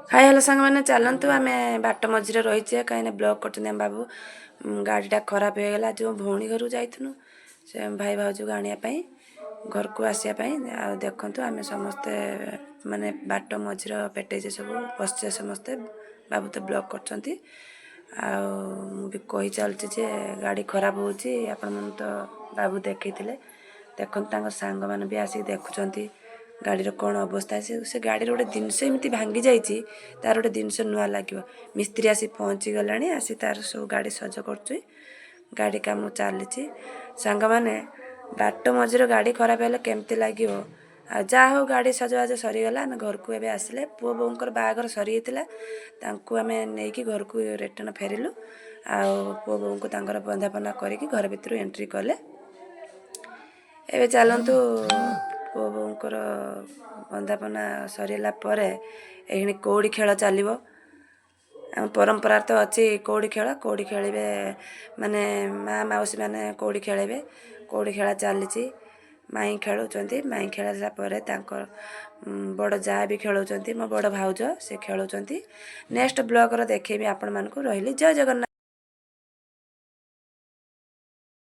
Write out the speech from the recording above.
High hello ସାଙ୍ଗମାନେ ଚାଲନ୍ତୁ ଆମେ ବାଟ ମଝିରେ ରହିଛେ କାହିଁକିନା ବ୍ଲକ୍ କରୁଛନ୍ତି ଆମ ବାବୁ ଗାଡ଼ିଟା ଖରାପ ହେଇଗଲା ଯେଉଁ ଭଉଣୀ ଘରକୁ ଯାଇଥିଲୁ ସେ ଭାଇ ଭାଉଜକୁ ଆଣିବା ପାଇଁ ଘରକୁ ଆସିବା ପାଇଁ ଆଉ ଦେଖନ୍ତୁ ଆମେ ସମସ୍ତେ ମାନେ ବାଟ ମଝିର ପେଟେଇଛେ ସବୁ ବସିଛେ ସମସ୍ତେ ବାବୁ ତ ବ୍ଲକ୍ କରୁଛନ୍ତି ଆଉ ମୁଁ ବି କହି ଚାଲିଛି ଯେ ଗାଡ଼ି ଖରାପ ହେଉଛି ଆପଣମାନେ ତ ବାବୁ ଦେଖେଇଥିଲେ ଦେଖନ୍ତୁ ତାଙ୍କ ସାଙ୍ଗମାନେ ବି ଆସିକି ଦେଖୁଛନ୍ତି ଗାଡ଼ିର କ'ଣ ଅବସ୍ଥା ସେ ଗାଡ଼ିର ଗୋଟେ ଜିନିଷ ଏମିତି ଭାଙ୍ଗି ଯାଇଛି ତାର ଗୋଟେ ଜିନିଷ ନୂଆ ଲାଗିବ ମିସ୍ତ୍ରୀ ଆସି ପହଞ୍ଚିଗଲାଣି ଆସି ତାର ସବୁ ଗାଡ଼ି ସଜ କରୁଛି ଗାଡ଼ି କାମ ଚାଲିଛି ସାଙ୍ଗମାନେ ବାଟ ମଝିରେ ଗାଡ଼ି ଖରାପ ହେଲେ କେମିତି ଲାଗିବ ଆଉ ଯାହା ହଉ ଗାଡ଼ି ସଜବାଜ ସରିଗଲା ଆମେ ଘରକୁ ଏବେ ଆସିଲେ ପୁଅ ବୋଉଙ୍କର ବାହାଘର ସରିଯାଇଥିଲା ତାଙ୍କୁ ଆମେ ନେଇକି ଘରକୁ ରିଟର୍ଣ୍ଣ ଫେରିଲୁ ଆଉ ପୁଅ ବୋଉଙ୍କୁ ତାଙ୍କର ବନ୍ଦାପନା କରିକି ଘର ଭିତରୁ ଏଣ୍ଟ୍ରି କଲେ ଏବେ ଚାଲନ୍ତୁ ପୁଅ ବୋଉଙ୍କର ବନ୍ଦାପନା ସରିଲା ପରେ ଏଇନେ କଉଡ଼ି ଖେଳ ଚାଲିବ ଆମ ପରମ୍ପରାରେ ତ ଅଛି କଉଡ଼ି ଖେଳିବେ ମାନେ ମା' ମାଉସୀ ମାନେ କଉଡ଼ି ଖେଳିବେ କଉଡ଼ି ଖେଳ ଚାଲିଛି ମାଇଁ ଖେଳୁଛନ୍ତି ମାଇଁ ଖେଳିଲା ପରେ ତାଙ୍କ ବଡ଼ ଯାଆ ବି ଖେଳୁଛନ୍ତି ମୋ ବଡ଼ ଭାଉଜ ସେ ଖେଳୁଛନ୍ତି ନେକ୍ସଟ ବ୍ଲଗର ଦେଖେଇବି ଆପଣମାନଙ୍କୁ ରହିଲି ଜୟ ଜଗନ୍ନାଥ।